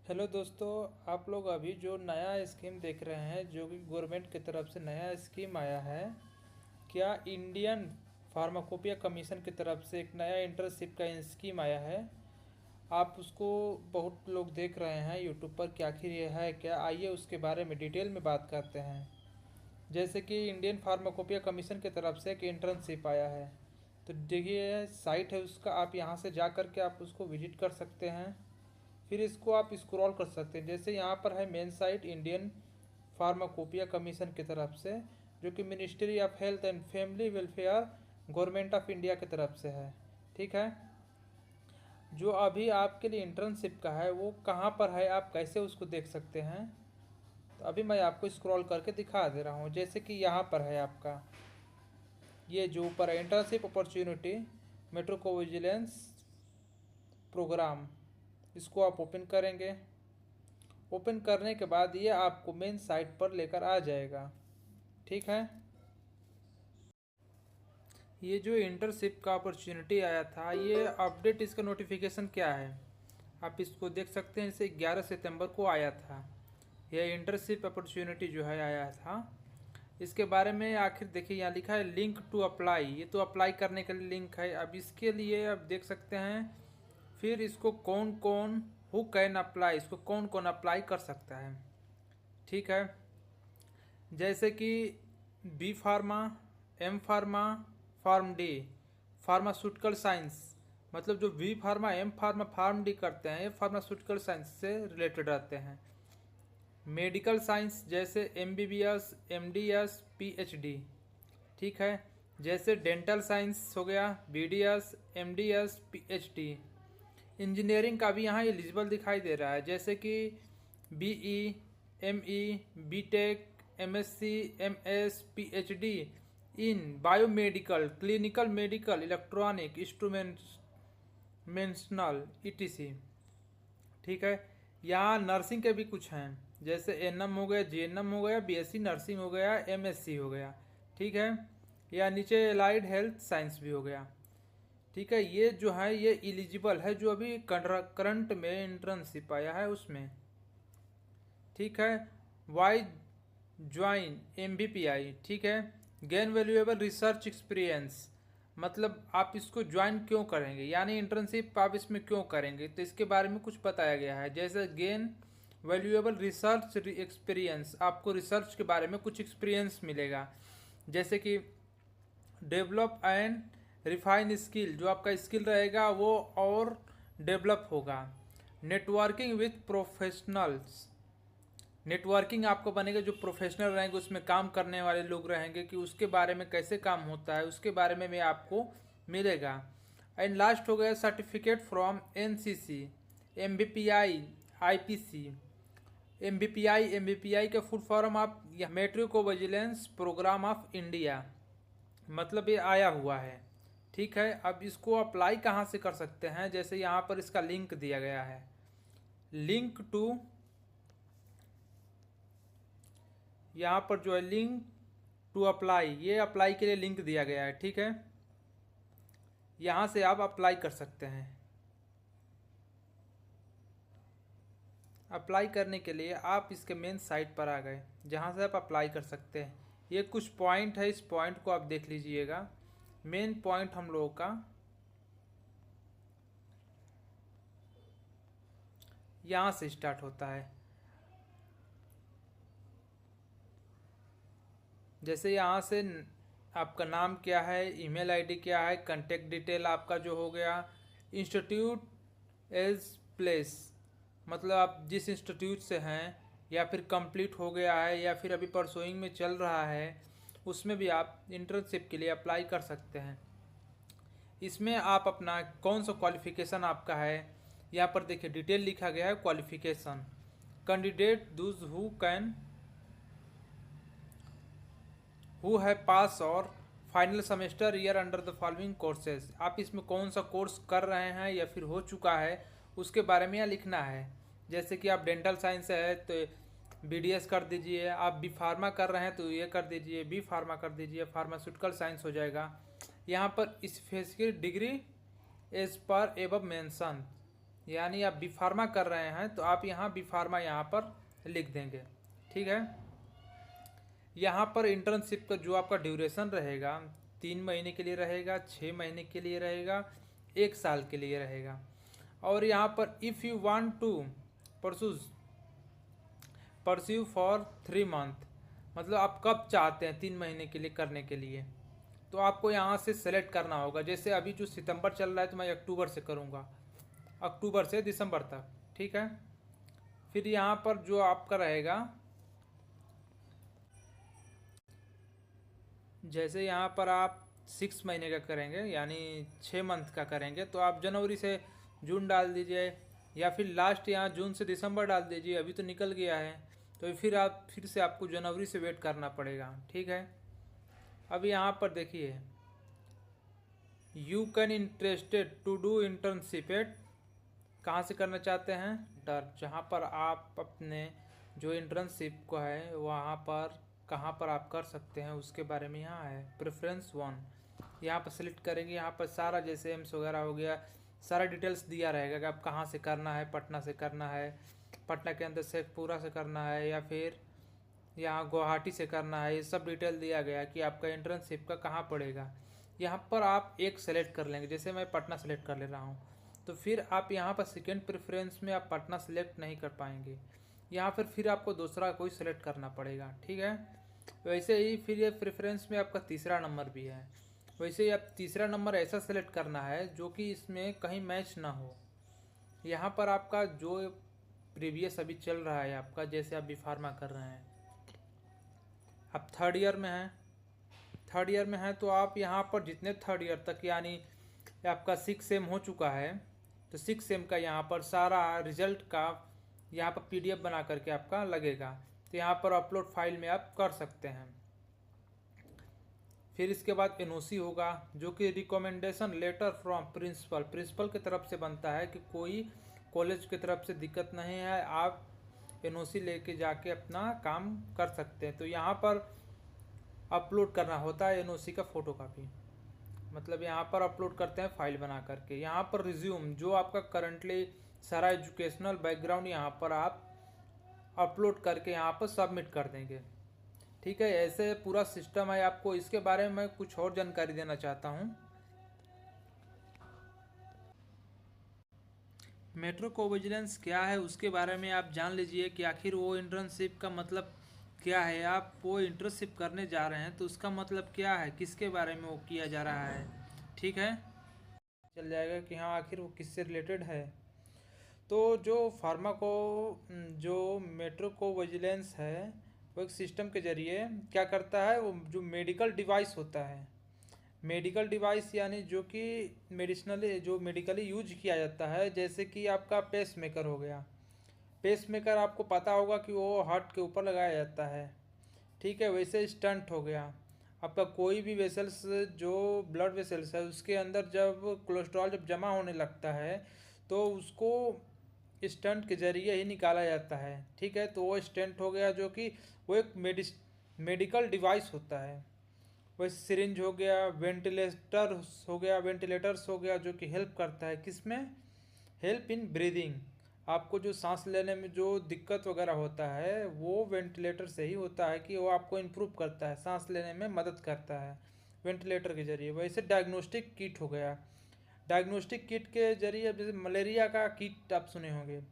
Hello दोस्तों। आप लोग अभी जो नया स्कीम देख रहे हैं जो कि गवर्नमेंट की तरफ से नया स्कीम आया है, क्या इंडियन फार्माकोपिया कमीशन की तरफ से एक नया इंटर्नशिप का स्कीम आया है। आप उसको बहुत लोग देख रहे हैं यूट्यूब पर कि आखिर ये है क्या। आइए उसके बारे में डिटेल में बात करते हैं। जैसे कि इंडियन फार्माकोपिया कमीशन की तरफ से एक इंटर्नशिप आया है, तो देखिए साइट है उसका, आप यहाँ से जा कर के आप उसको विजिट कर सकते हैं। फिर इसको आप स्क्रॉल कर सकते हैं। जैसे यहाँ पर है main site Indian pharmacopoeia commission की तरफ से, जो कि ministry of health and family welfare government of India की तरफ से है। ठीक है। जो अभी आपके लिए इंटर्नशिप का है वो कहाँ पर है, आप कैसे उसको देख सकते हैं, तो अभी मैं आपको स्क्रॉल करके दिखा दे रहा हूँ। जैसे कि यहाँ पर है आपका ये जो ऊपर है internship opportunity metro vigilance program, इसको आप ओपन करेंगे। ओपन करने के बाद ये आपको मेन साइट पर लेकर आ जाएगा। ठीक है। ये जो इंटर्नशिप का अपॉर्चुनिटी आया था, ये अपडेट इसका नोटिफिकेशन क्या है आप इसको देख सकते हैं। इसे 11 सितंबर को आया था। यह इंटर्नशिप अपॉर्चुनिटी जो है आया था, इसके बारे में आखिर देखिए यहाँ लिखा है लिंक टू अप्लाई। ये तो अप्लाई करने के लिए लिंक है। अब इसके लिए आप देख सकते हैं फिर इसको कौन कौन हु कैन अप्लाई, इसको कौन कौन अप्लाई कर सकता है। ठीक है। जैसे कि B pharma, M pharma, pharm D, pharmaceutical science, मतलब जो B pharma M pharma pharm D करते हैं ये फार्मास्यूटिकल साइंस से रिलेटेड रहते हैं। मेडिकल साइंस जैसे M B B S, M D S, P H D. ठीक है। जैसे डेंटल साइंस हो गया, B D S, M D S, P H D. Engineering का भी यहाँ एलिजिबल दिखाई दे रहा है, जैसे कि B E, M E, B tech, M S C, M S, P H D in biomedical, clinical medical, electronic instrumentational ETC. ठीक है। यहाँ नर्सिंग के भी कुछ हैं, जैसे एन एम हो गया, जी एन एम हो गया, बी एस सी नर्सिंग हो गया, एम एस सी हो गया। ठीक है। या नीचे एलाइड हेल्थ साइंस भी हो गया। ठीक है। ये जो है ये एलिजिबल है जो अभी करंट में इंटर्नशिप आया है उसमें। ठीक है। Why join M B P I. ठीक है। गेन वैल्यूएबल रिसर्च एक्सपीरियंस, मतलब आप इसको ज्वाइन क्यों करेंगे, यानी इंटर्नशिप आप इसमें क्यों करेंगे, तो इसके बारे में कुछ बताया गया है। जैसे गेन वैल्यूएबल रिसर्च एक्सपीरियंस, आपको रिसर्च के बारे में कुछ एक्सपीरियंस मिलेगा। जैसे कि डेवलप एंड रिफाइन स्किल, जो आपका स्किल रहेगा वो और डेवलप होगा। नेटवर्किंग विथ प्रोफेशनल्स, नेटवर्किंग आपको बनेगा, जो प्रोफेशनल रहेंगे उसमें काम करने वाले लोग रहेंगे कि उसके बारे में कैसे काम होता है उसके बारे में भी आपको मिलेगा। एंड लास्ट हो गया certificate from N C C, M B P I, I P C. M B P I का फुल फॉर्म आप metro vigilance program of India, मतलब ये आया हुआ है। ठीक है। अब इसको अप्लाई कहाँ से कर सकते हैं, जैसे यहाँ पर इसका लिंक दिया गया है, लिंक टू, यहाँ पर जो है लिंक टू अप्लाई, ये अप्लाई के लिए लिंक दिया गया है। ठीक है। यहाँ से आप अप्लाई कर सकते हैं। अप्लाई करने के लिए आप इसके मेन साइट पर आ गए, जहाँ से आप अप्लाई कर सकते हैं। ये कुछ पॉइंट है, इस पॉइंट को आप देख लीजिएगा। मेन पॉइंट हम लोगों का यहाँ से स्टार्ट होता है। जैसे यहाँ से आपका नाम क्या है, ईमेल आईडी क्या है, कांटेक्ट डिटेल आपका जो हो गया, इंस्टीट्यूट एज प्लेस, मतलब आप जिस इंस्टीट्यूट से हैं, या फिर कंप्लीट हो गया है या फिर अभी परसोइंग में चल रहा है, उसमें भी आप इंटर्नशिप के लिए अप्लाई कर सकते हैं। इसमें आप अपना कौन सा क्वालिफिकेशन आपका है, यहाँ पर देखिए डिटेल लिखा गया है। क्वालिफिकेशन कैंडिडेट दूज हु है पास और final semester year under the following courses, आप इसमें कौन सा कोर्स कर रहे हैं या फिर हो चुका है उसके बारे में यहाँ लिखना है। जैसे कि आप डेंटल साइंस है तो बी डी एस कर दीजिए, आप बी फार्मा कर रहे हैं तो ये कर दीजिए, बी फार्मा कर दीजिए, फार्मास्यूटिकल साइंस हो जाएगा। यहाँ पर specific degree as per above mention, यानी आप बी फार्मा कर रहे हैं तो आप यहाँ बी फार्मा यहाँ पर लिख देंगे। ठीक है। यहाँ पर इंटर्नशिप का जो आपका ड्यूरेशन रहेगा 3 महीने के लिए रहेगा, 6 महीने के लिए रहेगा, 1 साल के लिए रहेगा। और यहाँ पर if you want to pursue for 3 month, मतलब आप कब चाहते हैं 3 महीने के लिए करने के लिए, तो आपको यहाँ से सेलेक्ट करना होगा। जैसे अभी जो सितंबर चल रहा है तो मैं अक्टूबर से करूँगा, अक्टूबर से दिसंबर तक। ठीक है। फिर यहाँ पर जो आपका रहेगा, जैसे यहाँ पर आप 6 महीने का करेंगे यानी 6 मंथ का करेंगे तो आप जनवरी से जून डाल दीजिए, या फिर लास्ट यहाँ जून से दिसंबर डाल दीजिए। अभी तो निकल गया है तो फिर से आपको जनवरी से वेट करना पड़ेगा। ठीक है। अब यहाँ पर देखिए, you can interested to do internship at, कहाँ से करना चाहते हैं, डर, जहाँ पर आप अपने जो इंटर्नशिप को है वहाँ पर कहाँ पर आप कर सकते हैं उसके बारे में यहाँ है। प्रेफरेंस 1 यहाँ पर सेलेक्ट करेंगे। यहाँ पर सारा जैसे एम्स वगैरह हो गया, सारा डिटेल्स दिया रहेगा कि आप कहाँ से करना है, पटना से करना है, पटना के अंदर शेखपुरा से करना है, या फिर यहाँ गुवाहाटी से करना है। ये सब डिटेल दिया गया कि आपका इंटर्नशिप का कहाँ पड़ेगा। यहाँ पर आप एक सेलेक्ट कर लेंगे, जैसे मैं पटना सेलेक्ट कर ले रहा हूँ, तो फिर आप यहाँ पर सेकेंड प्रेफरेंस में आप पटना सेलेक्ट नहीं कर पाएंगे। यहाँ पर फिर आपको दूसरा कोई सेलेक्ट करना पड़ेगा। ठीक है। वैसे ही फिर ये प्रेफरेंस में आपका तीसरा नंबर भी है, वैसे ही आप तीसरा नंबर ऐसा सेलेक्ट करना है जो कि इसमें कहीं मैच ना हो। यहाँ पर आपका जो प्रीवियस अभी चल रहा है आपका, जैसे आप बी फार्मा कर रहे हैं, आप थर्ड ईयर में हैं, थर्ड ईयर में हैं तो आप यहाँ पर जितने थर्ड ईयर तक यानी आपका 6 सेम हो चुका है तो 6 सेम का यहाँ पर सारा रिजल्ट का यहाँ पर पीडीएफ बना करके आपका लगेगा, तो यहाँ पर अपलोड फाइल में आप कर सकते हैं। फिर इसके बाद एनओसी होगा जो कि recommendation letter from principal, principal की तरफ से बनता है कि कोई कॉलेज की तरफ से दिक्कत नहीं है, आप एनओसी लेके जाके अपना काम कर सकते हैं। तो यहाँ पर अपलोड करना होता है एनओसी का फ़ोटो कापी, मतलब यहाँ पर अपलोड करते हैं फाइल बना करके। यहाँ पर रिज्यूम जो आपका करंटली सारा एजुकेशनल बैकग्राउंड यहाँ पर आप अपलोड करके यहाँ पर सबमिट कर देंगे। ठीक है। ऐसे पूरा सिस्टम है। आपको इसके बारे में मैं कुछ और जानकारी देना चाहता हूँ। मेट्रो कोविजिलेंस क्या है उसके बारे में आप जान लीजिए कि आखिर वो इंटर्नशिप का मतलब क्या है। आप वो इंटर्नशिप करने जा रहे हैं तो उसका मतलब क्या है, किसके बारे में वो किया जा रहा है। ठीक है। चल जाएगा कि हाँ आखिर वो किससे रिलेटेड है। तो जो फार्माको जो मेट्रो कोविजिलेंस है वो एक सिस्टम के ज़रिए क्या करता है, वो जो मेडिकल डिवाइस होता है, मेडिकल डिवाइस यानी जो कि मेडिसिनली जो मेडिकली यूज किया जाता है, जैसे कि आपका पेस मेकर हो गया। पेस मेकर आपको पता होगा कि वो हार्ट के ऊपर लगाया जाता है। ठीक है। वैसे स्टंट हो गया आपका, कोई भी वेसल्स जो ब्लड वेसल्स है उसके अंदर जब कोलेस्ट्रॉल जब जमा होने लगता है तो उसको स्टंट के जरिए ही निकाला जाता है। ठीक है। तो वो स्टेंट हो गया जो कि वो एक मेडिकल डिवाइस होता है। वैसे सिरिंज हो गया, वेंटिलेटर्स हो गया जो कि हेल्प करता है किस में, हेल्प इन ब्रीदिंग। आपको जो सांस लेने में जो दिक्कत वगैरह होता है वो वेंटिलेटर से ही होता है कि वो आपको इम्प्रूव करता है, सांस लेने में मदद करता है वेंटिलेटर के जरिए। वैसे डायग्नोस्टिक किट हो गया, डायग्नोस्टिक किट के जरिए जैसे मलेरिया का किट आप सुने होंगे,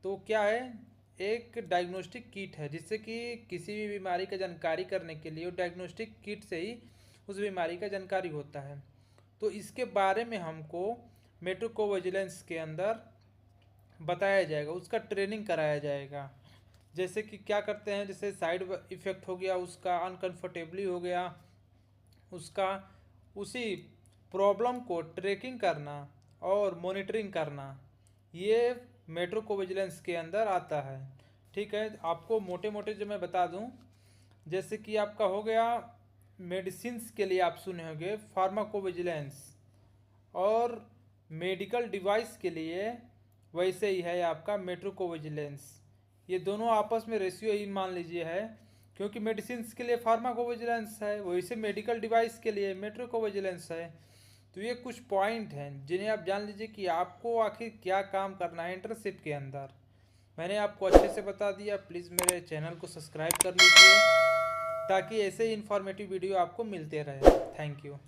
तो क्या है, एक डायग्नोस्टिक किट है जिससे कि किसी भी बीमारी का जानकारी करने के लिए वो डायग्नोस्टिक किट से ही उस बीमारी का जानकारी होता है। तो इसके बारे में हमको मेट्रोकोविजिलेंस के अंदर बताया जाएगा, उसका ट्रेनिंग कराया जाएगा। जैसे कि क्या करते हैं, जैसे साइड इफ़ेक्ट हो गया उसका, अनकंफर्टेबली हो गया उसका, उसी प्रॉब्लम को ट्रैकिंग करना और मॉनिटरिंग करना, ये मेट्रोकोविजिलेंस के अंदर आता है। ठीक है। आपको मोटे मोटे जो मैं बता दूं, जैसे कि आपका हो गया मेडिसिन्स के लिए आप सुने होंगे फार्माकोविजिलेंस, और मेडिकल डिवाइस के लिए वैसे ही है आपका मेट्रोकोविजिलेंस। ये दोनों आपस में रेशियो ही मान लीजिए है, क्योंकि मेडिसिन्स के लिए फार्माकोविजिलेंस है, वैसे मेडिकल डिवाइस के लिए मेट्रोकोविजिलेंस है। तो ये कुछ पॉइंट हैं जिन्हें आप जान लीजिए कि आपको आखिर क्या काम करना है इंटर्नशिप के अंदर। मैंने आपको अच्छे से बता दिया। प्लीज़ मेरे चैनल को सब्सक्राइब कर लीजिए ताकि ऐसे ही इन्फॉर्मेटिव वीडियो आपको मिलते रहे। Thank you.